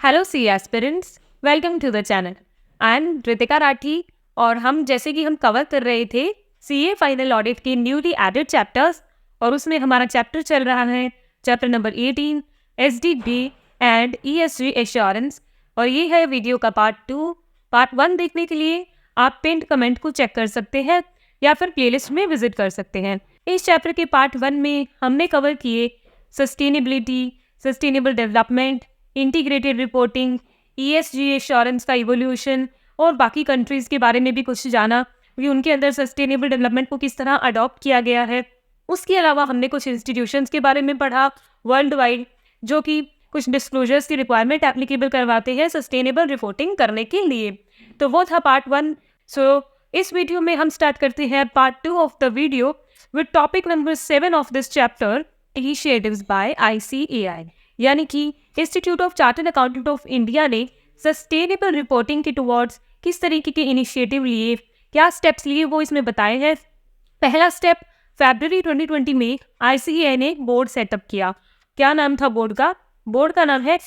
Hello CA aspirants, welcome to the channel. I am Ritika Rathi और हम जैसे कि हम कवर कर रहे थे सीए फाइनल ऑडिट के न्यूली एडेड चैप्टर्स और उसमें हमारा चैप्टर चल रहा है chapter number 18 SDB and ESG assurance. और ये है वीडियो का पार्ट 2। पार्ट 1 देखने के लिए आप पिंड कमेंट को चेक कर सकते हैं या फिर प्लेलिस्ट में विजिट कर सकते हैं। इस चैप्टर के पार्ट 1 में हमने कवर किए sustainability, sustainable development, integrated reporting, ESG assurance का इवोल्यूशन और बाकी कंट्रीज़ के बारे में भी कुछ जाना कि उनके अंदर सस्टेनेबल डेवलपमेंट को किस तरह अडॉप्ट किया गया है। उसके अलावा हमने कुछ इंस्टीट्यूशंस के बारे में पढ़ा वर्ल्ड वाइड जो कि कुछ डिस्क्लोजर्स की रिक्वायरमेंट एप्लीकेबल करवाते हैं सस्टेनेबल रिपोर्टिंग करने के लिए। तो वो था पार्ट 1। सो इस वीडियो में हम स्टार्ट करते हैं part 2 of the video with topic number 7 of this chapter, initiatives by ICAI, यानी कि institute of chartered accountant of India ने सस्टेनेबल रिपोर्टिंग के टुवर्ड्स किस तरीके के इनिशिएटिव लिए, क्या स्टेप्स लिए, वो इसमें बताए हैं। पहला स्टेप, फरवरी 2020 में ICAI ने बोर्ड सेटअप किया। क्या नाम था बोर्ड का? बोर्ड का नाम है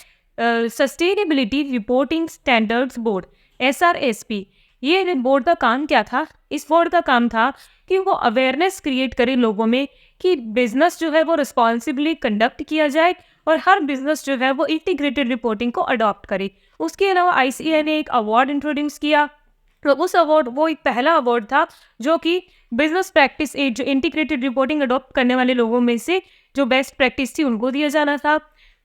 sustainability reporting standards board, SRSP। ये बोर्ड का काम क्या था? इस बोर्ड का काम था कि वो अवेयरनेस क्रिएट करे लोगों में कि बिजनेस जो है वो रिस्पॉन्सिबली कंडक्ट किया जाए और हर बिजनेस जो है वो इंटीग्रेटेड रिपोर्टिंग को अडॉप्ट करे। उसके अलावा ICAI ने एक अवार्ड इंट्रोड्यूस किया। तो उस अवार्ड, वो एक पहला अवार्ड था जो कि बिजनेस प्रैक्टिस जो इंटीग्रेटेड रिपोर्टिंग अडॉप्ट करने वाले लोगों में से जो बेस्ट प्रैक्टिस थी उनको दिया जाना था।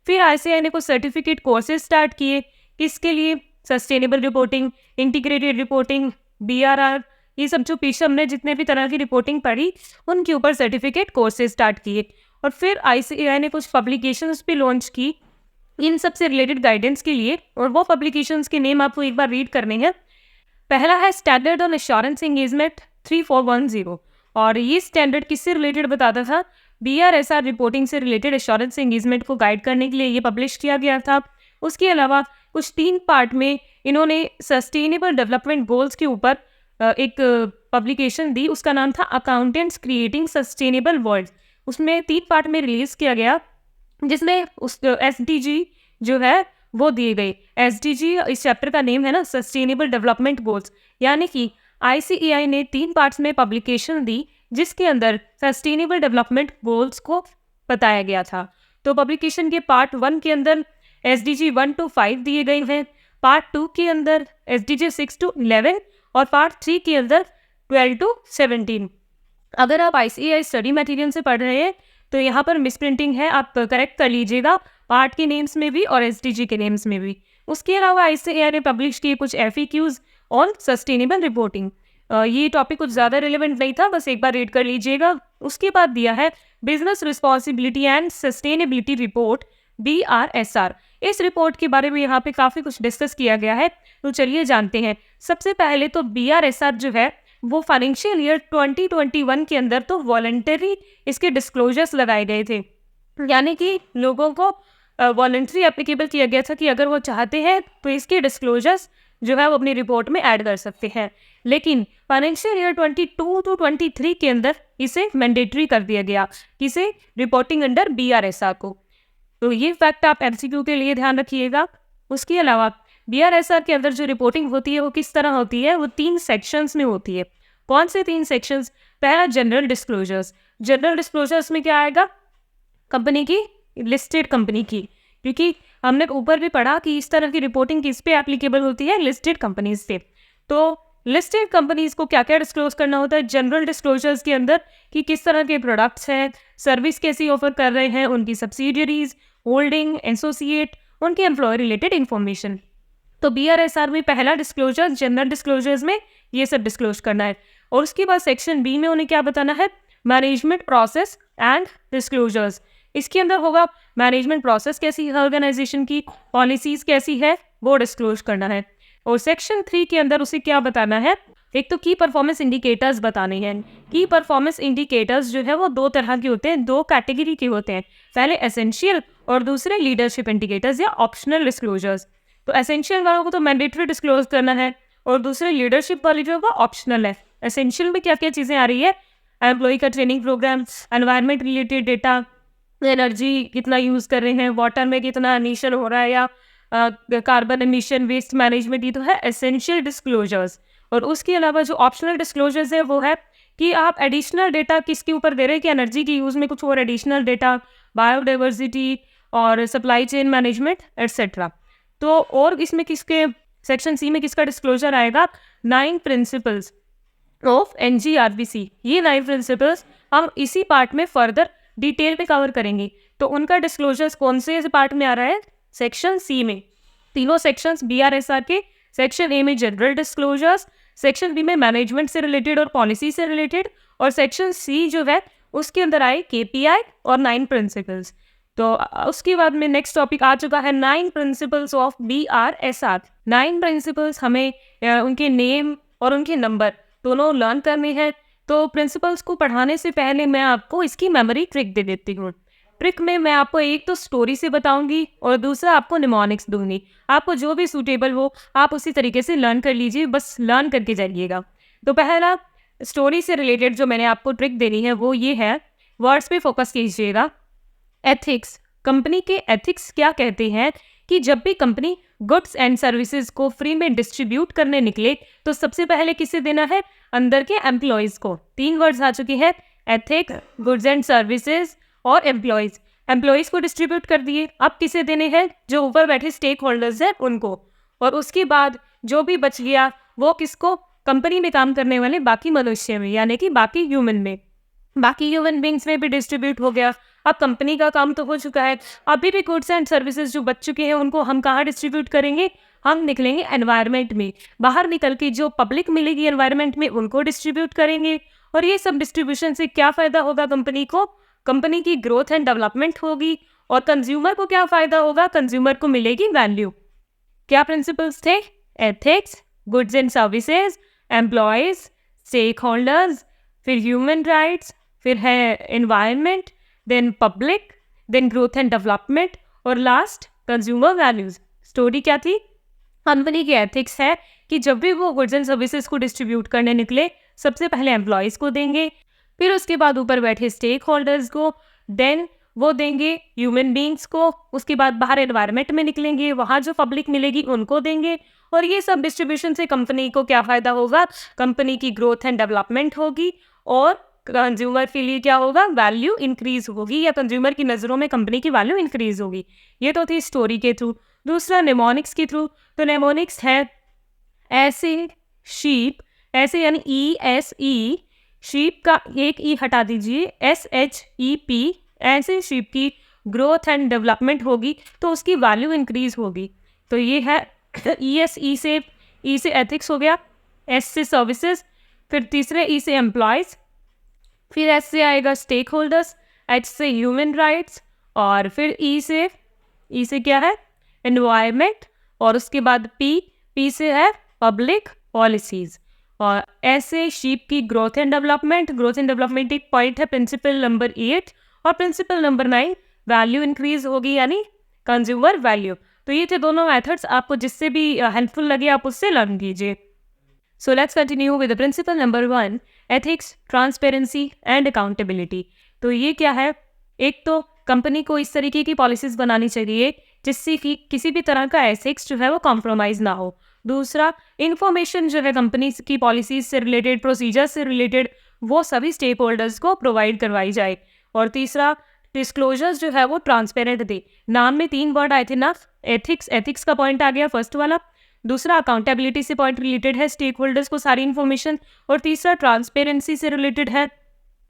फिर ICAI ने कुछ सर्टिफिकेट कोर्सेज स्टार्ट किए। किसके लिए? Sustainable reporting, integrated reporting, BRR, ये सब जो पीछे हमने जितने भी तरह की रिपोर्टिंग पढ़ी उनके ऊपर सर्टिफिकेट कोर्सेज स्टार्ट किए। और फिर ICAI ने कुछ पब्लिकेशंस भी लॉन्च की इन सब से रिलेटेड गाइडेंस के लिए, और वो पब्लिकेशंस के नेम आपको एक बार रीड करने हैं। पहला है स्टैंडर्ड ऑन एश्योरेंस एंगेजमेंट 3410, और ये स्टैंडर्ड किससे रिलेटेड बताता था? BRSR रिपोर्टिंग से रिलेटेड एश्योरेंस एंगेजमेंट को गाइड करने के लिए ये पब्लिश किया गया था। उसके अलावा कुछ 3 पार्ट में इन्होंने सस्टेनेबल डेवलपमेंट गोल्स के ऊपर एक पब्लिकेशन दी, उसका नाम था अकाउंटेंट्स क्रिएटिंग सस्टेनेबल वर्ल्ड। उसमें 3 पार्ट में रिलीज किया गया जिसमें उस SDG जो है वो दिए गए। SDG इस चैप्टर का नेम है ना, सस्टेनेबल डेवलपमेंट गोल्स, यानी कि ICAI ने 3 पार्ट्स में पब्लिकेशन दी जिसके अंदर सस्टेनेबल डेवलपमेंट गोल्स को बताया गया था। तो पब्लिकेशन के पार्ट 1 के अंदर SDG 1 to 5 दिए गए हैं, पार्ट 2 के अंदर SDG 6 to 11 और पार्ट 3 के अंदर 12 to 17। अगर आप ICAI स्टडी मटेरियल से पढ़ रहे हैं तो यहाँ पर मिसप्रिंटिंग है, आप करेक्ट कर लीजिएगा पार्ट के नेम्स में भी और SDG के नेम्स में भी। उसके अलावा ICAI ने पब्लिश किए कुछ FAQs ऑन सस्टेनेबल रिपोर्टिंग। ये टॉपिक कुछ ज़्यादा रिलेवेंट नहीं था, बस एक बार रीड कर लीजिएगा। उसके बाद दिया है business responsibility and sustainability report, BRSR। इस रिपोर्ट के बारे में यहाँ पे काफ़ी कुछ डिस्कस किया गया है, तो चलिए जानते हैं। सबसे पहले तो BRSR जो है वो फाइनेंशियल ईयर 2021 के अंदर तो वॉलंटरी इसके डिस्क्लोजर्स लगाए गए थे, यानी कि लोगों को वॉलंटरी एप्लीकेबल किया गया था कि अगर वो चाहते हैं तो इसके डिस्क्लोजर्स जो है वो अपनी रिपोर्ट में ऐड कर सकते हैं। लेकिन फाइनेंशियल ईयर 22 to 23 के अंदर इसे मैंडेटरी कर दिया गया, किसे? रिपोर्टिंग अंडर BRSR को। तो ये फैक्ट आप MCQ के लिए ध्यान रखिएगा। उसके अलावा BRSR के अंदर जो रिपोर्टिंग होती है वो किस तरह होती है? वो 3 सेक्शंस में होती है। कौन से 3 सेक्शंस? पहला जनरल डिस्क्लोजर्स। जनरल डिस्क्लोजर्स में क्या आएगा? कंपनी की, लिस्टेड कंपनी की, क्योंकि हमने ऊपर भी पढ़ा कि इस तरह की रिपोर्टिंग किस पे एप्लीकेबल होती है? लिस्टेड कंपनीज पे। तो लिस्टेड कंपनीज को क्या क्या डिस्क्लोज करना होता है जनरल डिस्क्लोजर्स के अंदर? कि किस तरह के प्रोडक्ट्स हैं, सर्विस कैसी ऑफर कर रहे हैं, उनकी सब्सिडियरीज, होल्डिंग, एसोसिएट, उनके एम्प्लॉय रिलेटेड इन्फॉर्मेशन। तो BRSR में पहला डिस्क्लोजर जनरल डिस्क्लोजर्स में ये सब डिस्क्लोज करना है। और उसके बाद सेक्शन B में उन्हें क्या बताना है? Management process and disclosures. इसके अंदर होगा मैनेजमेंट प्रोसेस कैसी है ऑर्गेनाइजेशन की, पॉलिसीज कैसी है, वो डिस्क्लोज करना है। और सेक्शन 3 के अंदर उसे क्या बताना है? एक तो की परफॉर्मेंस इंडिकेटर्स बताने हैं। की परफॉर्मेंस इंडिकेटर्स जो है वो 2 तरह के होते हैं, 2 कैटेगरी के होते हैं। पहले एसेंशियल और दूसरे लीडरशिप इंडिकेटर्स या ऑप्शनल डिस्क्लोजर्स। तो एसेंशियल वालों को तो मैंडेटरी डिस्क्लोज करना है और दूसरे लीडरशिप वाली जो है ऑप्शनल है। एसेंशियल में क्या क्या चीज़ें आ रही है? एम्प्लॉय का training programme, environment related data, energy कितना यूज़ कर रहे हैं, वाटर में कितना एमिशन हो रहा है या कार्बन एमिशन, वेस्ट मैनेजमेंट, ये तो है एसेंशियल डिस्क्लोजर्स। और उसके अलावा जो ऑप्शनल डिस्क्लोजर्स है वो है कि आप एडिशनल डेटा किसके ऊपर दे रहे हैं, कि एनर्जी की यूज़ में कुछ और एडिशनल डेटा, बायोडाइवर्सिटी और सप्लाई चेन मैनेजमेंट एट्सेट्रा। तो और इसमें किसके सेक्शन सी में किसका डिस्क्लोजर आएगा, 9 प्रिंसिपल्स ऑफ NGRBC। ये 9 प्रिंसिपल्स हम इसी पार्ट में फर्दर डिटेल में कवर करेंगे। तो उनका डिस्क्लोजर्स कौन से पार्ट में आ रहा है, सेक्शन सी में। तीनों सेक्शंस BRSR के, सेक्शन ए में जनरल डिस्क्लोजर्स, सेक्शन बी में मैनेजमेंट से रिलेटेड और पॉलिसी से रिलेटेड, और सेक्शन सी जो है उसके अंदर आए KPI और 9 प्रिंसिपल्स। तो उसके बाद में नेक्स्ट टॉपिक आ चुका है 9 प्रिंसिपल्स ऑफ BRSR। 9 प्रिंसिपल्स हमें उनके नेम और उनके नंबर दोनों लर्न करने हैं। तो प्रिंसिपल्स को पढ़ाने से पहले मैं आपको इसकी मेमोरी ट्रिक दे देती हूँ। ट्रिक में मैं आपको एक तो स्टोरी से बताऊंगी और दूसरा आपको निमोनिक्स दूंगी। आपको जो भी सूटेबल हो आप उसी तरीके से लर्न कर लीजिए, बस लर्न करके जाइएगा। तो पहला स्टोरी से रिलेटेड जो मैंने आपको ट्रिक देनी है वो ये है, वर्ड्स पे फोकस कीजिएगा। एथिक्स, कंपनी के एथिक्स क्या कहते हैं कि जब भी कंपनी गुड्स एंड सर्विसेज को फ्री में डिस्ट्रीब्यूट करने निकले तो सबसे पहले किसे देना है, अंदर के एम्प्लॉयज़ को। 3 वर्ड्स आ चुके हैं, एथिक्स, गुड्स एंड सर्विसेज और एम्प्लॉयज़। एम्प्लॉयज़ को डिस्ट्रीब्यूट कर दिए, अब किसे देने हैं, जो ऊपर बैठे स्टेक होल्डर्स हैं उनको। और उसके बाद जो भी बच गया वो किसको, कंपनी में काम करने वाले बाकी मनुष्य में, यानी कि बाकी ह्यूमन में, बाकी ह्यूमन बींग्स में भी डिस्ट्रीब्यूट हो गया। अब कंपनी का काम तो हो चुका है, अभी भी गुड्स एंड सर्विसेज जो बच चुके हैं उनको हम कहाँ डिस्ट्रीब्यूट करेंगे, हम निकलेंगे एनवायरनमेंट में। बाहर निकल के जो पब्लिक मिलेगी एनवायरनमेंट में उनको डिस्ट्रीब्यूट करेंगे। और ये सब डिस्ट्रीब्यूशन से क्या फ़ायदा होगा कंपनी को, कंपनी की ग्रोथ एंड डेवलपमेंट होगी। और कंज्यूमर को क्या फ़ायदा होगा, कंज्यूमर को मिलेगी वैल्यू। क्या प्रिंसिपल्स थे, ethics, goods and services, employees, stakeholders, फिर ह्यूमन राइट्स, फिर है environment, then public, then growth and development और लास्ट कंज्यूमर वैल्यूज। स्टोरी क्या थी, कंपनी की एथिक्स है कि जब भी वो गुड्स एंड सर्विसेज को डिस्ट्रीब्यूट करने निकले सबसे पहले एम्प्लॉयज़ को देंगे, फिर उसके बाद ऊपर बैठे स्टेक होल्डर्स को, देन वो देंगे ह्यूमन बींग्स को, उसके बाद बाहर एनवायरनमेंट में निकलेंगे, वहाँ जो पब्लिक मिलेगी उनको देंगे। और ये सब डिस्ट्रीब्यूशन से कंपनी को क्या फ़ायदा होगा, कंपनी की ग्रोथ एंड डेवलपमेंट होगी और कंज्यूमर के लिए क्या होगा, वैल्यू इंक्रीज होगी, या कंज्यूमर की नज़रों में कंपनी की वैल्यू इंक्रीज होगी। ये तो थी स्टोरी के थ्रू। दूसरा निमोनिक्स के थ्रू, तो निमोनिक्स है ऐसे शीप, ऐसे यानी ESE, शीप का एक ई हटा दीजिए, SHEP, ऐसे शीप की ग्रोथ एंड डेवलपमेंट होगी तो उसकी वैल्यू इंक्रीज होगी। तो ये है ESE से, E से एथिक्स हो गया, S से सर्विसेज, फिर तीसरे E से एम्प्लॉयज़, फिर S से आएगा स्टेक होल्डर्स, H से ह्यूमन राइट्स, और फिर E से क्या है, एनवायरनमेंट, और उसके बाद P से है पब्लिक पॉलिसीज़, और ऐसे शीप की ग्रोथ एंड डेवलपमेंट एक पॉइंट है प्रिंसिपल नंबर 8, और प्रिंसिपल नंबर 9 वैल्यू इंक्रीज होगी यानी कंज्यूमर वैल्यू। तो ये थे दोनों मेथड्स, आपको जिससे भी हेल्पफुल लगे आप उससे लर्न कीजिए। So let's continue with the principle number 1, ethics, transparency and accountability. तो ये क्या है, एक तो कंपनी को इस तरीके की पॉलिसीज़ बनानी चाहिए जिससे कि किसी भी तरह का एथिक्स जो है वो कॉम्प्रोमाइज़ ना हो। दूसरा, इन्फॉर्मेशन जो है कंपनी की पॉलिसीज से रिलेटेड, प्रोसीजर से रिलेटेड, वो सभी स्टेक होल्डर्स को प्रोवाइड करवाई जाए। और तीसरा, डिस्क्लोजर्स जो है वो ट्रांसपेरेंट दे। नाम में 3 वर्ड आए थे ना, एथिक्स का पॉइंट आ गया फर्स्ट वाला, दूसरा अकाउंटेबिलिटी से पॉइंट रिलेटेड है, स्टेक होल्डर्स को सारी इन्फॉर्मेशन, और तीसरा ट्रांसपेरेंसी से रिलेटेड है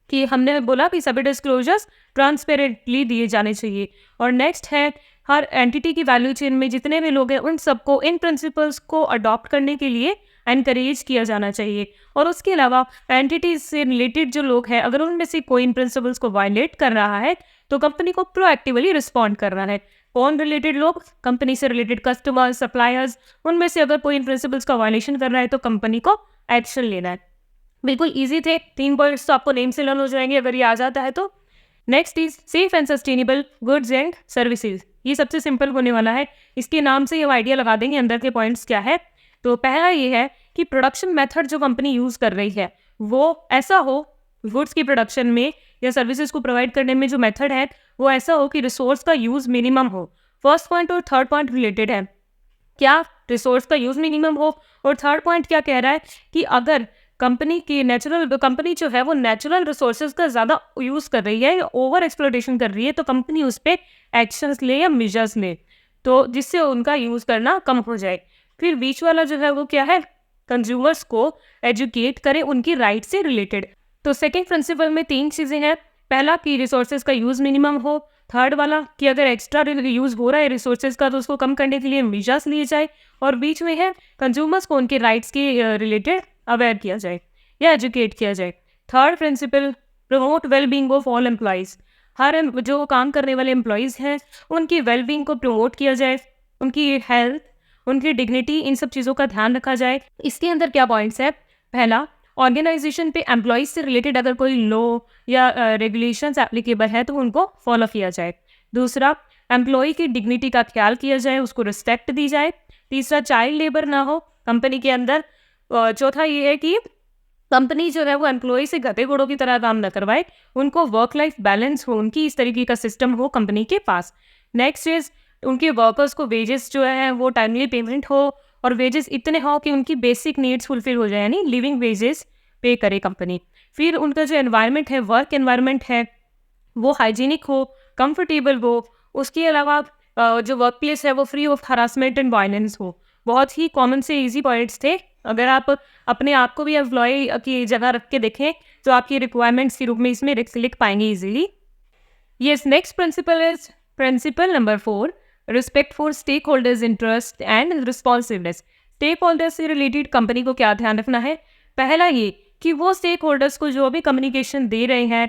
कि हमने बोला कि सभी डिस्क्लोजर्स ट्रांसपेरेंटली दिए जाने चाहिए। और नेक्स्ट है, हर एंटिटी की वैल्यू चेन में जितने भी लोग हैं उन सबको इन प्रिंसिपल्स को अडॉप्ट करने के लिए एनकरेज किया जाना चाहिए। और उसके अलावा एंटिटीज से रिलेटेड जो लोग हैं अगर उनमें से कोई इन प्रिंसिपल्स को वायलेट कर रहा है तो कंपनी को प्रोएक्टिवली रिस्पॉन्ड करना है। कौन रिलेटेड लोग, कंपनी से रिलेटेड कस्टमर्स, सप्लायर्स, उनमें से अगर कोई इन प्रिंसिपल्स का वायलेशन कर रहा है तो कंपनी को एक्शन लेना है। बिल्कुल ईजी थे, 3 पॉइंट्स तो आपको नेम से लर्न हो जाएंगे अगर ये आ जाता है तो। Next is safe and sustainable goods and services. ये सबसे सिंपल होने वाला है, इसके नाम से ये आइडिया लगा देंगे अंदर के पॉइंट्स क्या है। तो पहला ये है कि प्रोडक्शन मेथड जो कंपनी यूज़ कर रही है वो ऐसा हो, गुड्स की प्रोडक्शन में या सर्विसेज को प्रोवाइड करने में जो मेथड है वो ऐसा हो कि रिसोर्स का यूज़ मिनिमम हो। फर्स्ट पॉइंट और थर्ड पॉइंट रिलेटेड है। क्या रिसोर्स का यूज़ मिनिमम हो। और थर्ड पॉइंट क्या कह रहा है कि अगर कंपनी जो है वो नेचुरल रिसोर्सेज का ज़्यादा यूज़ कर रही है, ओवर एक्सप्लॉयटेशन कर रही है, तो कंपनी उस पर एक्शंस ले या मेजर्स ले, तो जिससे उनका यूज़ करना कम हो जाए। फिर बीच वाला जो है वो क्या है, कंज्यूमर्स को एजुकेट करे उनकी राइट से रिलेटेड। तो सेकेंड प्रिंसिपल में 3 चीज़ें हैं। पहला कि रिसोर्सेज का यूज़ मिनिमम हो, थर्ड वाला कि अगर एक्स्ट्रा यूज़ हो रहा है रिसोर्सेज का तो उसको कम करने के लिए मेजर्स लिए जाए, और बीच में है कंज्यूमर्स को उनके राइट्स के रिलेटेड अवेयर किया जाए या एजुकेट किया जाए। Third principal, promote wellbeing of all employees. जो काम करने वाले एम्प्लॉयज़ हैं उनकी वेलबींग को प्रमोट किया जाए, उनकी हेल्थ, उनकी डिग्निटी, इन सब चीज़ों का ध्यान रखा जाए। इसके अंदर क्या पॉइंट्स है, पहला, ऑर्गेनाइजेशन पे एम्प्लॉयज़ से रिलेटेड अगर कोई लॉ या रेगुलेशंस एप्लीकेबल है तो उनको फॉलो किया जाए। दूसरा, एम्प्लॉय की डिग्निटी का ख्याल किया जाए, उसको रिस्पेक्ट दी जाए। तीसरा, चाइल्ड लेबर ना हो कंपनी के अंदर। चौथा ये है कि कंपनी जो है वो एम्प्लॉय से गधे घोड़ों की तरह काम न करवाए, उनको वर्क लाइफ बैलेंस हो, उनकी इस तरीके का सिस्टम हो कंपनी के पास। नेक्स्ट इज उनके वर्कर्स को वेजेस जो है वो टाइमली पेमेंट हो, और वेजेस इतने हो कि उनकी बेसिक नीड्स फुलफिल हो जाए, यानी लिविंग वेजेस पे करे कंपनी। फिर उनका जो एनवायरनमेंट है, वर्क एनवायरनमेंट है, वो हाइजीनिक हो, कंफर्टेबल हो। उसके अलावा जो वर्क प्लेस है वो free of harassment and violence हो। बहुत ही कॉमन से इजी पॉइंट्स थे। अगर आप अपने आप को भी एम्प्लॉय की जगह रख के देखें तो आपकी रिक्वायरमेंट्स के रूप में इसमें लिख पाएंगे easily. Yes, next principle is principle number 4, respect for stakeholders' interest and responsiveness. Stakeholders से रिलेटेड कंपनी को क्या ध्यान रखना है, पहला ये कि वो स्टेक होल्डर्स को जो भी कम्युनिकेशन दे रहे हैं,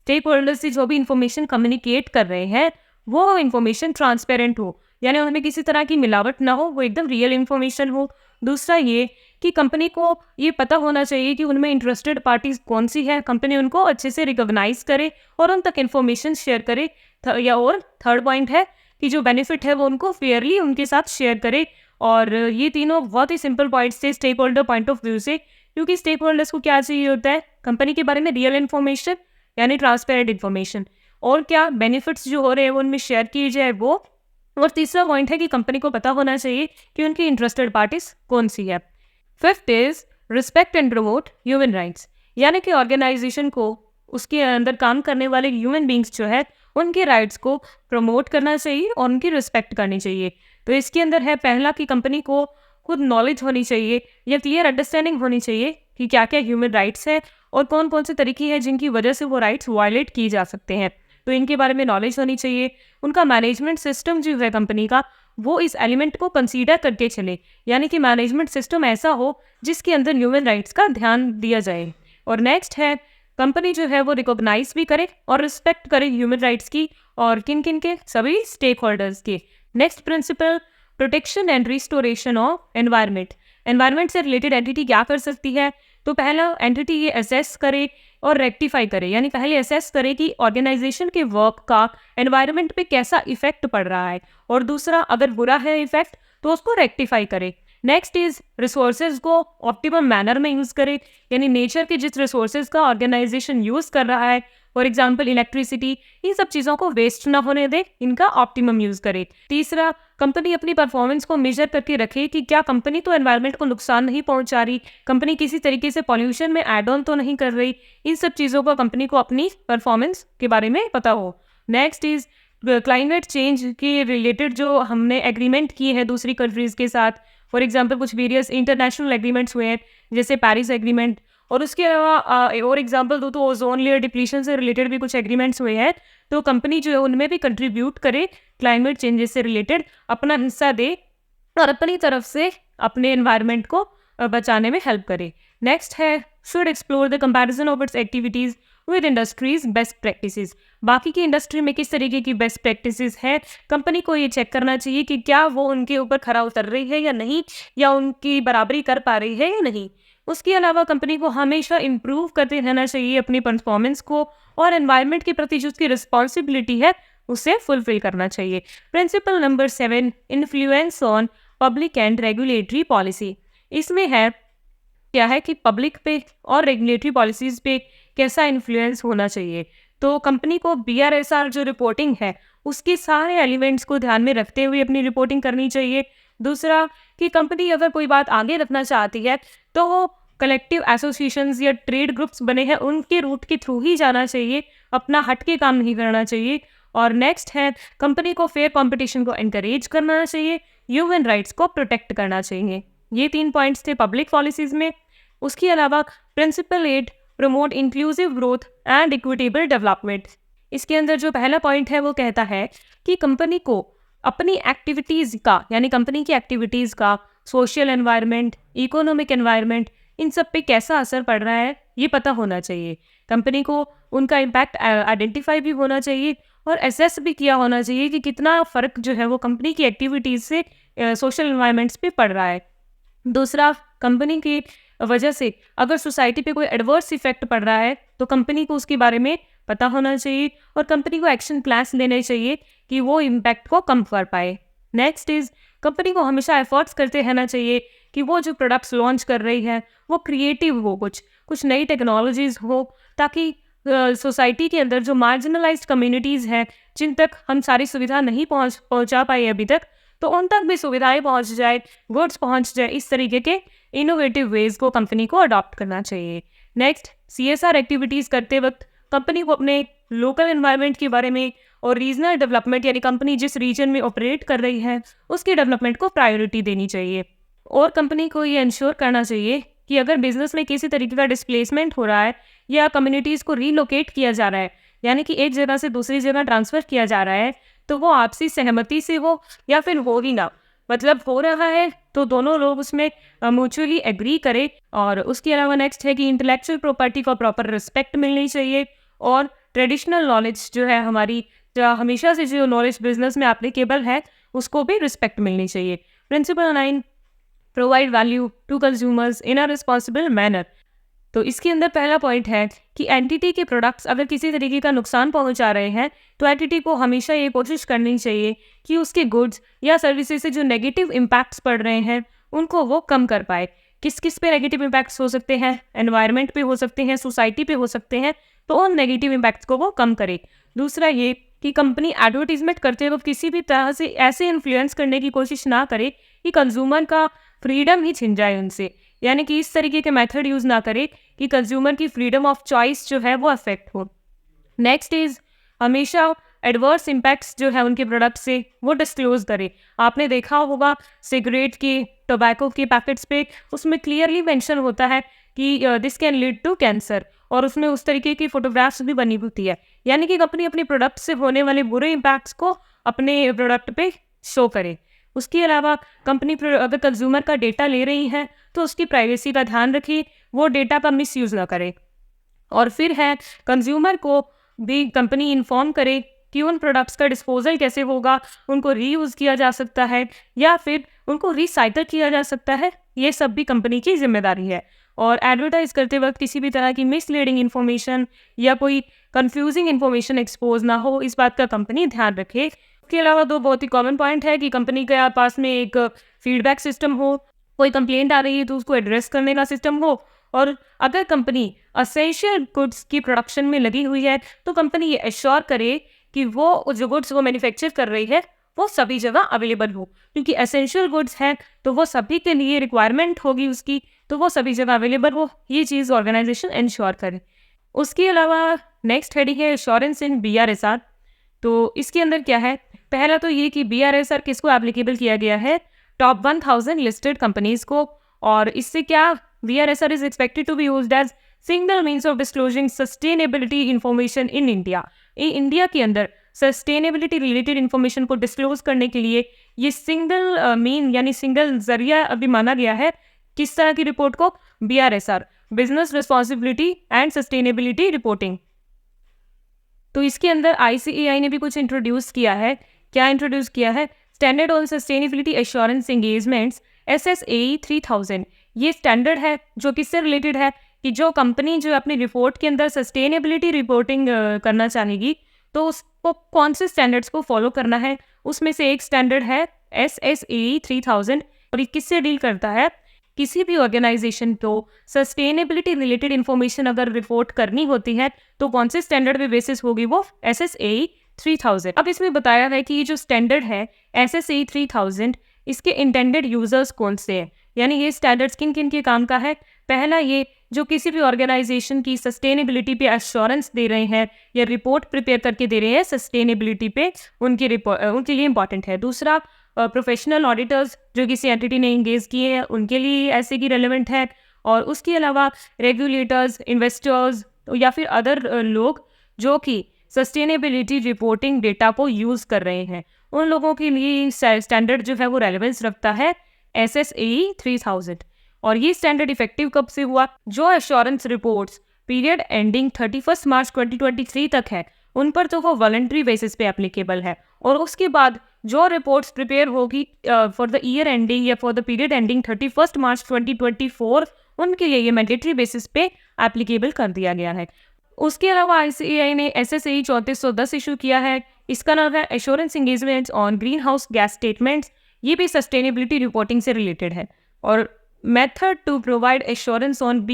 स्टेक होल्डर्स से जो भी इंफॉर्मेशन कम्युनिकेट कर रहे हैं, वो इंफॉर्मेशन ट्रांसपेरेंट हो, यानी उनमें किसी तरह की मिलावट ना हो, वो एकदम रियल इंफॉर्मेशन हो। दूसरा ये कि कंपनी को ये पता होना चाहिए कि उनमें इंटरेस्टेड पार्टीज कौन सी है, कंपनी उनको अच्छे से रिकॉग्नाइज करे और उन तक इन्फॉर्मेशन शेयर करे। और थर्ड पॉइंट है कि जो बेनिफिट है वो उनको फेयरली उनके साथ शेयर करे। और ये तीनों बहुत ही सिंपल पॉइंट्स थे stakeholder point of view से, क्योंकि स्टेक होल्डर्स को क्या चाहिए होता है, कंपनी के बारे में रियल इन्फॉर्मेशन यानी ट्रांसपेरेंट इन्फॉर्मेशन, और क्या बेनिफिट्स जो हो रहे हैं वो उनमें शेयर किए जाए वो। और तीसरा पॉइंट है कि कंपनी को पता होना चाहिए कि उनकी इंटरेस्टेड पार्टीज कौन सी है। Fifth is respect and promote human rights, यानी कि ऑर्गेनाइजेशन को उसके अंदर काम करने वाले ह्यूमन बींग्स जो है उनके राइट्स को प्रमोट करना चाहिए और उनकी रिस्पेक्ट करनी चाहिए। तो इसके अंदर है पहला कि कंपनी को खुद नॉलेज होनी चाहिए या क्लियर अंडरस्टैंडिंग होनी चाहिए कि क्या क्या ह्यूमन राइट्स है और कौन कौन से तरीके हैं जिनकी वजह से वो राइट्स वायलेट किए जा सकते हैं, तो इनके बारे में नॉलेज होनी चाहिए। उनका मैनेजमेंट सिस्टम जो है कंपनी का, वो इस एलिमेंट को कंसीडर करके चले, यानी कि मैनेजमेंट सिस्टम ऐसा हो जिसके अंदर ह्यूमन राइट्स का ध्यान दिया जाए। और नेक्स्ट है कंपनी जो है वो रिकॉग्नाइज भी करे और रिस्पेक्ट करे ह्यूमन राइट्स की, और किन किन के, सभी स्टेक होल्डर्स के। Next principle, protection and restoration of environment. Environment से रिलेटेड एंटिटी क्या कर सकती है, तो पहला एंटिटी ये असेस करे और रेक्टिफाई करे, यानी पहले असेस करे कि ऑर्गेनाइजेशन के वर्क का एनवायरनमेंट पे कैसा इफेक्ट पड़ रहा है, और दूसरा अगर बुरा है इफेक्ट तो उसको रेक्टिफाई करे। नेक्स्ट इज रिसोर्सेज को ऑप्टिमम मैनर में यूज़ करे, यानी नेचर के जिस रिसोर्सेज का ऑर्गेनाइजेशन यूज़ कर रहा है, फॉर एग्जाम्पल इलेक्ट्रिसिटी, इन सब चीज़ों को वेस्ट ना होने दे, इनका ऑप्टिमम यूज़ करे। तीसरा, कंपनी अपनी परफॉर्मेंस को मेजर करके रखे कि क्या कंपनी तो एनवायरनमेंट को नुकसान नहीं पहुंचा रही, कंपनी किसी तरीके से पॉल्यूशन में एड ऑन तो नहीं कर रही, इन सब चीज़ों का कंपनी को अपनी परफॉर्मेंस के बारे में पता हो। नेक्स्ट इज क्लाइमेट चेंज के रिलेटेड जो हमने एग्रीमेंट किए हैं दूसरी कंट्रीज़ के साथ, फॉर एग्जाम्पल कुछ वेरियस इंटरनेशनल एग्रीमेंट्स हुए हैं जैसे पेरिस एग्रीमेंट, और उसके अलावा और एग्जांपल दो तो ओजोन लेयर डिप्लीशन से रिलेटेड भी कुछ एग्रीमेंट्स हुए हैं, तो कंपनी जो है उनमें भी कंट्रीब्यूट करे, क्लाइमेट चेंजेस से रिलेटेड अपना हिस्सा दे और अपनी तरफ से अपने एनवायरनमेंट को बचाने में हेल्प करे। नेक्स्ट है should explore the comparison of its activities with industries best practices. बाकी की इंडस्ट्री में किस तरीके की बेस्ट प्रैक्टिसेस है, कंपनी को ये चेक करना चाहिए कि क्या वो उनके ऊपर खरा उतर रही है या नहीं, या उनकी बराबरी कर पा रही है या नहीं। उसके अलावा कंपनी को हमेशा इम्प्रूव करते रहना चाहिए अपनी परफॉर्मेंस को, और एनवायरनमेंट के प्रति जो उसकी रिस्पॉन्सिबिलिटी है उसे फुलफिल करना चाहिए। Principle number 7, influence on public and regulatory policy. इसमें है क्या है कि पब्लिक पे और रेगुलेटरी पॉलिसीज़ पे कैसा इन्फ्लुएंस होना चाहिए। तो कंपनी को BRSR जो रिपोर्टिंग है उसके सारे एलिमेंट्स को ध्यान में रखते हुए अपनी रिपोर्टिंग करनी चाहिए। दूसरा कि कंपनी अगर कोई बात आगे रखना चाहती है तो वो कलेक्टिव एसोसिएशंस या ट्रेड ग्रुप्स बने हैं उनके रूट के थ्रू ही जाना चाहिए, अपना हट के काम नहीं करना चाहिए। और नेक्स्ट है कंपनी को फेयर कंपटीशन को एनकरेज करना चाहिए, ह्यूमन राइट्स को प्रोटेक्ट करना चाहिए। ये 3 पॉइंट्स थे पब्लिक पॉलिसीज में। उसके अलावा principle 8 promote inclusive growth and equitable development. इसके अंदर जो पहला पॉइंट है वो कहता है कि कंपनी को अपनी एक्टिविटीज़ का यानी कंपनी की एक्टिविटीज़ का सोशल एनवायरनमेंट, इकोनॉमिक एनवायरनमेंट, इन सब पे कैसा असर पड़ रहा है ये पता होना चाहिए। कंपनी को उनका इम्पैक्ट आइडेंटिफाई भी होना चाहिए और एसेस भी किया होना चाहिए कि कितना फ़र्क जो है वो कंपनी की एक्टिविटीज़ से सोशल एनवायरनमेंट्स पे पड़ रहा है। दूसरा, कंपनी की वजह से अगर सोसाइटी पे कोई एडवर्स इफेक्ट पड़ रहा है तो कंपनी को उसके बारे में पता होना चाहिए और कंपनी को एक्शन प्लान्स लेने चाहिए कि वो इम्पैक्ट को कम कर पाए। नेक्स्ट इज़ कंपनी को हमेशा एफर्ट्स करते रहना चाहिए कि वो जो प्रोडक्ट्स लॉन्च कर रही है वो क्रिएटिव हो, कुछ नई टेक्नोलॉजीज़ हो, ताकि सोसाइटी के अंदर जो मार्जिनलाइज्ड कम्युनिटीज़ हैं जिन तक हम सारी सुविधा नहीं पहुंचा पाए अभी तक, तो उन तक भी सुविधाएं पहुंच जाए, गुड्स पहुंच जाए। इस तरीके के इनोवेटिव वेज को कंपनी को अडॉप्ट करना चाहिए। नेक्स्ट, CSR एक्टिविटीज़ करते वक्त कंपनी को अपने लोकल एनवायरनमेंट के बारे में और रीजनल डेवलपमेंट यानी कंपनी जिस रीजन में ऑपरेट कर रही है उसके डेवलपमेंट को प्रायोरिटी देनी चाहिए। और कंपनी को ये इंश्योर करना चाहिए कि अगर बिजनेस में किसी तरीके का डिस्प्लेसमेंट हो रहा है या कम्युनिटीज़ को रीलोकेट किया जा रहा है, यानी कि एक जगह से दूसरी जगह ट्रांसफ़र किया जा रहा है, तो वो आपसी सहमति से हो या फिर हो ही ना, मतलब हो रहा है तो दोनों लोग उसमें म्यूचुअली एग्री करें। और उसके अलावा नेक्स्ट है कि इंटेलेक्चुअल प्रॉपर्टी को प्रॉपर रिस्पेक्ट मिलनी चाहिए और ट्रेडिशनल नॉलेज जो है हमारी, जो हमेशा से जो नॉलेज बिजनेस में एप्लीकेबल है उसको भी रिस्पेक्ट मिलनी चाहिए। Principle 9 provide value to consumers in a responsible manner. तो इसके अंदर पहला पॉइंट है कि एंटिटी के प्रोडक्ट्स अगर किसी तरीके का नुकसान पहुंचा रहे हैं तो एंटिटी को हमेशा ये कोशिश करनी चाहिए कि उसके गुड्स या सर्विसेज से जो नेगेटिव इम्पैक्ट्स पड़ रहे हैं उनको वो कम कर पाए। किस किस पे नेगेटिव इम्पैक्ट्स हो सकते हैं? एनवायरनमेंट पे हो सकते हैं, सोसाइटी पे हो सकते हैं, तो उन नेगेटिव इम्पैक्ट्स को वो कम करे। दूसरा ये कि कंपनी एडवर्टीजमेंट करते वक्त किसी भी तरह से ऐसे इन्फ्लुएंस करने की कोशिश ना करे कि कंज्यूमर का फ्रीडम ही छिन जाए उनसे, यानी कि इस तरीके के मेथड यूज़ ना करे कि कंज्यूमर की फ्रीडम ऑफ चॉइस जो है वो अफेक्ट हो। नेक्स्ट इज़ हमेशा एडवर्स इम्पैक्ट्स जो है उनके प्रोडक्ट से वो डिस्क्लोज करे। आपने देखा होगा सिगरेट के, टोबैको के पैकेट्स पे उसमें क्लियरली मेंशन होता है कि this can lead to cancer, और उसमें उस तरीके की फोटोग्राफ्स भी बनी होती है, यानी कि कंपनी अपने प्रोडक्ट से होने वाले बुरे इम्पैक्ट्स को अपने प्रोडक्ट पे शो करे। उसके अलावा कंपनी अगर कंज्यूमर का डेटा ले रही है तो उसकी प्राइवेसी का ध्यान रखे, वो डेटा का मिसयूज़ ना करे। और फिर है कंज्यूमर को भी कंपनी इन्फॉर्म करे कि उन प्रोडक्ट्स का डिस्पोजल कैसे होगा, उनको रीयूज़ किया जा सकता है या फिर उनको रिसाइकल किया जा सकता है, ये सब भी कंपनी की जिम्मेदारी है। और एडवर्टाइज करते वक्त किसी भी तरह की मिसलीडिंग इन्फॉर्मेशन या कोई कंफ्यूजिंग इन्फॉर्मेशन एक्सपोज ना हो, इस बात का कंपनी ध्यान रखे। इसके अलावा 2 बहुत ही कॉमन पॉइंट है कि कंपनी के पास में एक फीडबैक सिस्टम हो, कोई कंप्लेंट आ रही है तो उसको एड्रेस करने का सिस्टम हो, और अगर कंपनी असेंशियल गुड्स की प्रोडक्शन में लगी हुई है तो कंपनी ये एश्योर करे कि वो जो गुड्स वो मैन्युफैक्चर कर रही है वो सभी जगह अवेलेबल हो, क्योंकि एसेंशियल गुड्स हैं तो वो सभी के लिए रिक्वायरमेंट होगी उसकी, तो वो सभी जगह अवेलेबल हो, ये चीज़ ऑर्गेनाइजेशन इंश्योर करे। उसके अलावा नेक्स्ट हेडिंग है एश्योरेंस इन BRSR। तो इसके अंदर क्या है, पहला तो ये कि BRSR किसको एप्लीकेबल किया गया है, टॉप 1000 लिस्टेड कंपनीज को। और इससे क्या, BRSR is expected to be used as single means of disclosing sustainability information in India. India के अंदर सस्टेनेबिलिटी रिलेटेड इन्फॉर्मेशन को डिस्क्लोज करने के लिए ये सिंगल मीन यानी सिंगल जरिया अभी माना गया है। किस तरह की रिपोर्ट को? BRSR, business responsibility and sustainability reporting. तो इसके अंदर ICAI ने भी कुछ इंट्रोड्यूस किया है। क्या इंट्रोड्यूस किया है? Standard on sustainability assurance engagements SSAE 3000। ये स्टैंडर्ड है जो किससे रिलेटेड है कि जो कंपनी जो अपनी रिपोर्ट के अंदर सस्टेनेबिलिटी रिपोर्टिंग करना चाहेगी तो उसको कौन से स्टैंडर्ड्स को फॉलो करना है। उसमें से एक स्टैंडर्ड है SSAE 3000, और ये किससे डील करता है, किसी भी ऑर्गेनाइजेशन को सस्टेनेबिलिटी रिलेटेड इन्फॉर्मेशन अगर रिपोर्ट करनी होती है तो कौन से स्टैंडर्ड पे बेसिस होगी, वो SSAE 3000। अब इसमें बताया है कि ये जो स्टैंडर्ड है SSAE 3000, इसके इंटेंडेड यूजर्स कौन से हैं, यानी ये स्टैंडर्ड्स किन किन के काम का है। पहला, ये जो किसी भी ऑर्गेनाइजेशन की सस्टेनेबिलिटी पे एश्योरेंस दे रहे हैं या रिपोर्ट प्रिपेयर करके दे रहे हैं सस्टेनेबिलिटी पे, उनके लिए इंपॉर्टेंट है। दूसरा, प्रोफेशनल ऑडिटर्स जो किसी एंटिटी ने इंगेज किए हैं उनके लिए ऐसे की रेलेवेंट है। और उसके अलावा रेगुलेटर्स, इन्वेस्टर्स या फिर अदर लोग जो कि सस्टेनेबिलिटी रिपोर्टिंग डेटा को यूज़ कर रहे हैं, उन लोगों के लिए स्टैंडर्ड जो है वो रेलेवेंस रखता है SSAE 3000। और ये स्टैंडर्ड इफेक्टिव कब से हुआ? जो एश्योरेंस रिपोर्ट्स पीरियड एंडिंग 31 मार्च 2023 तक है उन पर तो वो वॉलंटरी बेसिस पे एप्लीकेबल है, और उसके बाद जो रिपोर्ट्स प्रिपेयर होगी फॉर द ईयर एंडिंग या फॉर द पीरियड एंडिंग 31 मार्च 2024 उनके लिए ये मैंडेटरी बेसिस पे एप्लीकेबल कर दिया गया है। उसके अलावा ICAI ने SSAE 3410 इशू किया है। इसका नाम है assurance engagements on greenhouse gas statements. ये भी सस्टेनेबिलिटी रिपोर्टिंग से रिलेटेड है। और method to provide assurance on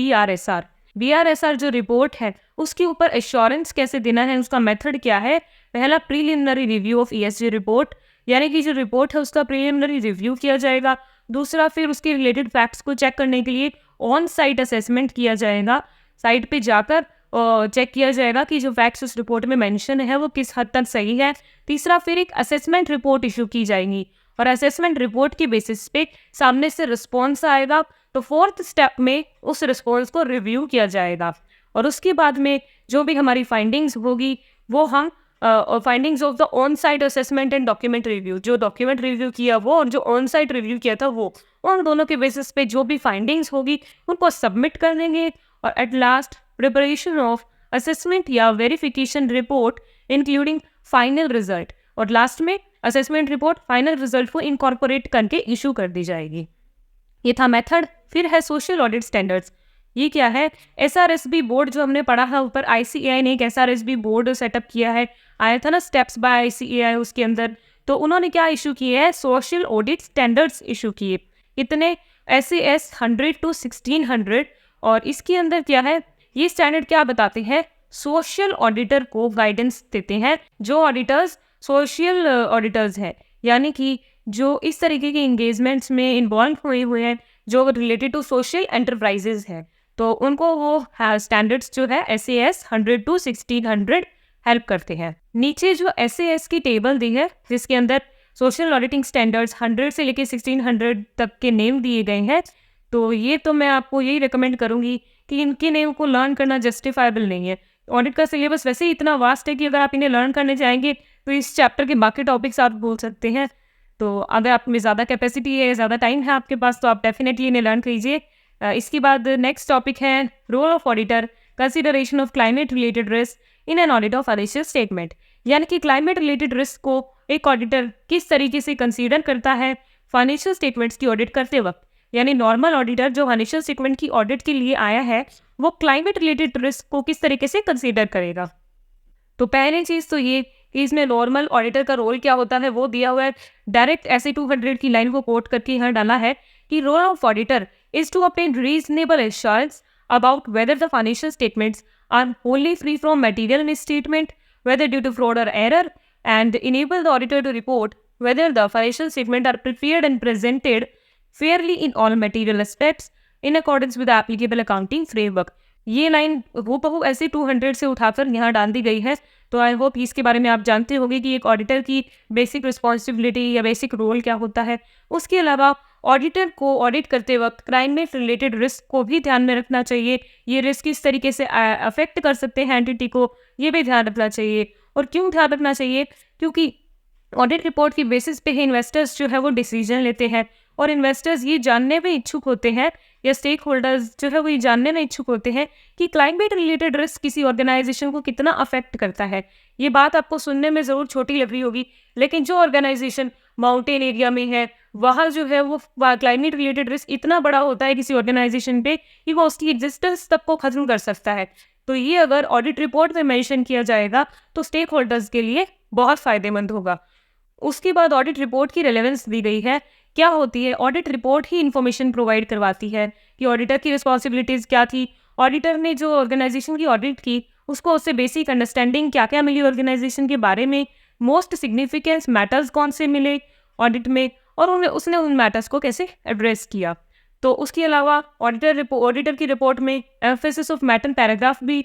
BRSR जो रिपोर्ट है उसके ऊपर एश्योरेंस कैसे देना है, उसका मेथड क्या है। पहला, preliminary review of ESG report, यानी कि जो रिपोर्ट है उसका प्रीलिमिनरी रिव्यू किया जाएगा। दूसरा, फिर उसके रिलेटेड फैक्ट्स को चेक करने के लिए ऑन साइट असेसमेंट किया जाएगा। साइट पे जाकर चेक किया जाएगा कि जो फैक्ट्स उस रिपोर्ट में मेंशन है वो किस हद तक सही है। तीसरा, फिर एक असेसमेंट रिपोर्ट इशू की जाएगी और असेसमेंट रिपोर्ट के बेसिस पे सामने से रिस्पॉन्स आएगा। तो फोर्थ स्टेप में उस रिस्पॉन्स को रिव्यू किया जाएगा और उसके बाद में जो भी हमारी फाइंडिंग्स होगी वो हम findings of the on site assessment and document review, जो डॉक्यूमेंट रिव्यू किया वो और जो ऑन साइट रिव्यू किया था वो, उन दोनों के बेसिस पे जो भी फाइंडिंग्स होगी उनको सबमिट कर देंगे। और at last, preparation of assessment या verification report including final result, और लास्ट में असेसमेंट रिपोर्ट फाइनल रिजल्ट को इनकॉर्पोरेट करके इशू कर दी जाएगी। ये था मेथड। फिर है सोशल ऑडिट स्टैंडर्ड्स। ये क्या है? SRSB बोर्ड जो हमने पढ़ा है ऊपर, ICAI ने एक SRSB बोर्ड सेटअप किया है, आया था ना स्टेप्स बाय ICAI उसके अंदर। तो उन्होंने क्या इशू किए हैं? सोशल ऑडिट स्टैंडर्ड्स इशू किए। इतने SAS 100 to 1600। और इसके अंदर क्या है? ये स्टैंडर्ड क्या बताते हैं? सोशल ऑडिटर को गाइडेंस देते हैं। जो ऑडिटर्स सोशल ऑडिटर्स हैं, यानी कि जो इस तरीके के इंगेजमेंट्स में इन्वॉल्व हुए हैं जो रिलेटेड टू सोशल एंटरप्राइजेज हैं, तो उनको वो स्टैंडर्ड्स जो है SAS 100 to 1600 हेल्प करते हैं। नीचे जो SAS की टेबल दी है जिसके अंदर सोशल ऑडिटिंग स्टैंडर्ड्स 100 से लेके 1600 तक के नेम दिए गए हैं, तो ये तो मैं आपको यही रिकमेंड करूंगी कि इनके नेम को लर्न करना जस्टिफाइबल नहीं है। ऑडिट का सिलेबस वैसे ही इतना वास्ट है कि अगर आप इन्हें लर्न करने जाएंगे तो इस चैप्टर के बाकी टॉपिक्स आप भूल सकते हैं। तो अगर आप में ज़्यादा कैपेसिटी है, ज़्यादा टाइम है आपके पास, तो आप डेफिनेटली इन्हें लर्न कीजिए। इसके बाद नेक्स्ट टॉपिक है role of auditor, consideration of climate related risk in an audit of financial statement, यानी कि क्लाइमेट रिलेटेड रिस्क को एक ऑडिटर किस तरीके से कंसीडर करता है फाइनेंशियल स्टेटमेंट्स की ऑडिट करते वक्त। यानी नॉर्मल ऑडिटर जो फाइनेंशियल स्टेटमेंट की ऑडिट के लिए आया है वो क्लाइमेट रिलेटेड रिस्क को किस तरीके से कंसीडर करेगा। तो पहली चीज़ तो ये कि इसमें नॉर्मल ऑडिटर का रोल क्या होता है वो दिया हुआ है। डायरेक्ट ऐसे 200 की लाइन को कोट करके यहाँ डाला है कि role of auditor is to obtain reasonable assurance about whether the financial statements are wholly free from material misstatement, whether due to fraud or error, and enable the auditor to report whether the financial statements are prepared and presented fairly in all material aspects in accordance with the applicable accounting framework। ये line हूबहू ऐसे 200 से उठाकर यहाँ डाल दी गई है। तो आई होप इसके बारे में आप जानते होंगे कि एक ऑडिटर की बेसिक रिस्पॉन्सिबिलिटी या बेसिक रोल क्या होता है। उसके अलावा ऑडिटर को ऑडिट करते वक्त क्राइमेट रिलेटेड रिस्क को भी ध्यान में रखना चाहिए। ये रिस्क किस तरीके से अफेक्ट कर सकते हैं एंटिटी को, ये भी ध्यान रखना चाहिए। और क्यों ध्यान रखना चाहिए? क्योंकि ऑडिट रिपोर्ट की बेसिस पे ही इन्वेस्टर्स जो है वो डिसीजन लेते हैं, और इन्वेस्टर्स ये जानने में इच्छुक होते हैं या स्टेक होल्डर्स जो है वो ये जानने में इच्छुक होते हैं कि क्लाइमेट रिलेटेड रिस्क किसी ऑर्गेनाइजेशन को कितना अफेक्ट करता है। ये बात आपको सुनने में ज़रूर छोटी लग रही होगी, लेकिन जो ऑर्गेनाइजेशन माउंटेन एरिया में है वहाँ जो है वो क्लाइमेट रिलेटेड रिस्क इतना बड़ा होता है किसी ऑर्गेनाइजेशन पे कि वो उसकी एग्जिस्टेंस तक को ख़त्म कर सकता है। तो ये अगर ऑडिट रिपोर्ट में मेंशन किया जाएगा तो स्टेक होल्डर्स के लिए बहुत फ़ायदेमंद होगा। उसके बाद ऑडिट रिपोर्ट की रेलेवेंस दी गई है। क्या होती है? ऑडिट रिपोर्ट ही इन्फॉर्मेशन प्रोवाइड करवाती है कि ऑडिटर की रिस्पॉन्सिबिलिटीज़ क्या थी, ऑडिटर ने जो ऑर्गेनाइजेशन की ऑडिट की उसको उससे बेसिक अंडरस्टैंडिंग क्या क्या मिली ऑर्गेनाइजेशन के बारे में, मोस्ट सिग्निफिकेंस मैटर्स कौन से मिले ऑडिट में, और उसने उन मैटर्स को कैसे एड्रेस किया। तो उसके अलावा ऑडिटर की रिपोर्ट में एम्फेसिस ऑफ मैटर पैराग्राफ भी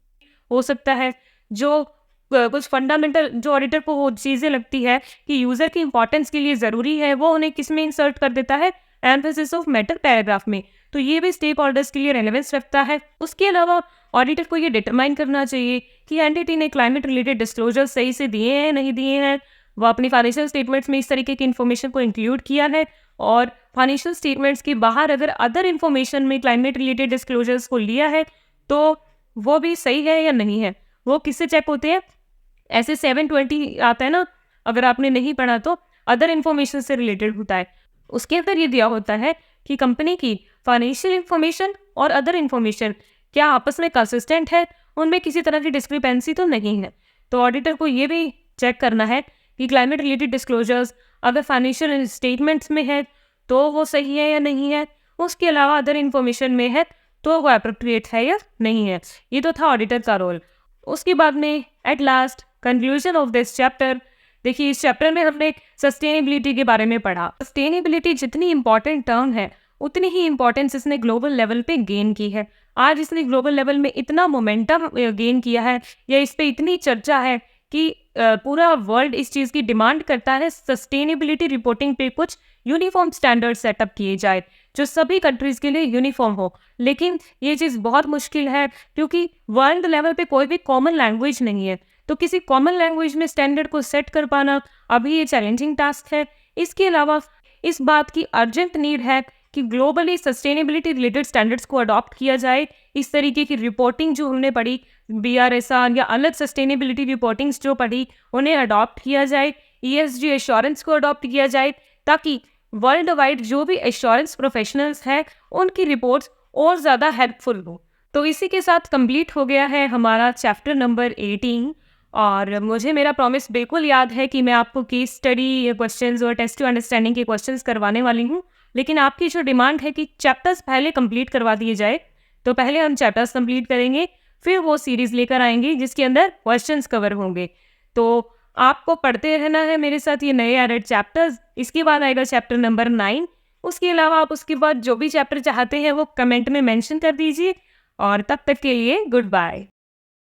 हो सकता है, जो कुछ फंडामेंटल जो ऑडिटर को वो चीज़ें लगती है कि यूज़र की इंपॉर्टेंस के लिए ज़रूरी है, वो उन्हें किस में इंसर्ट कर देता है, एम्फेसिस ऑफ मैटर पैराग्राफ में। तो ये भी स्टेक होल्डर्स के लिए रेलेवेंस रखता है। उसके अलावा ऑडिटर को ये डिटरमाइन करना चाहिए कि एंटिटी ने क्लाइमेट रिलेटेड डिस्क्लोजर सही से दिए हैं, नहीं दिए हैं, वो अपनी फाइनेंशियल स्टेटमेंट्स में इस तरीके की इन्फॉर्मेशन को इंक्लूड किया है, और फाइनेंशियल स्टेटमेंट्स के बाहर अगर अदर इन्फॉर्मेशन में क्लाइमेट रिलेटेड डिस्क्लोजर्स को लिया है तो वो भी सही है या नहीं है। वो किससे चेक होते हैं? ऐसे 720 आता है ना, अगर आपने नहीं पढ़ा तो अदर इन्फॉर्मेशन से रिलेटेड होता है। उसके अंदर ये दिया होता है कि कंपनी की फाइनेंशियल इन्फॉर्मेशन और अदर इन्फॉर्मेशन क्या आपस में कंसिस्टेंट है, उनमें किसी तरह की डिस्क्रिपेंसी तो नहीं है। तो ऑडिटर को ये भी चेक करना है कि क्लाइमेट रिलेटेड डिस्क्लोजर्स अगर फाइनेंशियल स्टेटमेंट्स में है तो वो सही है या नहीं है, उसके अलावा अदर इन्फॉर्मेशन में है तो वो अप्रोप्रिएट है या नहीं है। ये तो था ऑडिटर का रोल। उसके बाद में at last conclusion of this chapter, देखिए इस चैप्टर में हमने सस्टेनेबिलिटी के बारे में पढ़ा। सस्टेनेबिलिटी जितनी इंपॉर्टेंट टर्म है उतनी ही इंपॉर्टेंस इसने ग्लोबल लेवल पे गेन की है। आज इसने ग्लोबल लेवल में इतना मोमेंटम गेन किया है, या इस पे इतनी चर्चा है कि पूरा वर्ल्ड इस चीज़ की डिमांड करता है सस्टेनेबिलिटी रिपोर्टिंग पे कुछ यूनिफॉर्म स्टैंडर्ड सेटअप किए जाए जो सभी कंट्रीज़ के लिए यूनिफॉर्म हो। लेकिन ये चीज़ बहुत मुश्किल है क्योंकि वर्ल्ड लेवल पे कोई भी कॉमन लैंग्वेज नहीं है। तो किसी कॉमन लैंग्वेज में स्टैंडर्ड को सेट कर पाना अभी ये चैलेंजिंग टास्क है। इसके अलावा इस बात की अर्जेंट नीड है कि ग्लोबली सस्टेनेबिलिटी रिलेटेड स्टैंडर्ड्स को अडॉप्ट किया जाए। इस तरीके की रिपोर्टिंग जो हमने पढ़ी, BRSR या अलग सस्टेनेबिलिटी रिपोर्टिंग्स जो पढ़ी, उन्हें अडॉप्ट किया जाए। ESG एश्योरेंस को अडॉप्ट किया जाए ताकि वर्ल्ड वाइड जो भी एश्योरेंस प्रोफेशनल्स हैं उनकी रिपोर्ट्स और ज़्यादा हेल्पफुल हो। तो इसी के साथ कंप्लीट हो गया है हमारा चैप्टर नंबर 18। और मुझे मेरा प्रॉमिस बिल्कुल याद है कि मैं आपको केस स्टडी क्वेश्चंस और टेस्ट टू अंडरस्टैंडिंग के क्वेश्चंस करवाने वाली हूँ, लेकिन आपकी जो डिमांड है कि चैप्टर्स पहले कंप्लीट करवा दिए जाए, तो पहले हम चैप्टर्स कंप्लीट करेंगे, फिर वो सीरीज़ लेकर आएंगे जिसके अंदर क्वेश्चंस कवर होंगे। तो आपको पढ़ते रहना है मेरे साथ ये नए एडेड चैप्टर्स। इसके बाद आएगा चैप्टर नंबर 9। उसके अलावा आप उसके बाद जो भी चैप्टर चाहते हैं वो कमेंट में मेंशन कर दीजिए, और तब तक के लिए गुड बाय।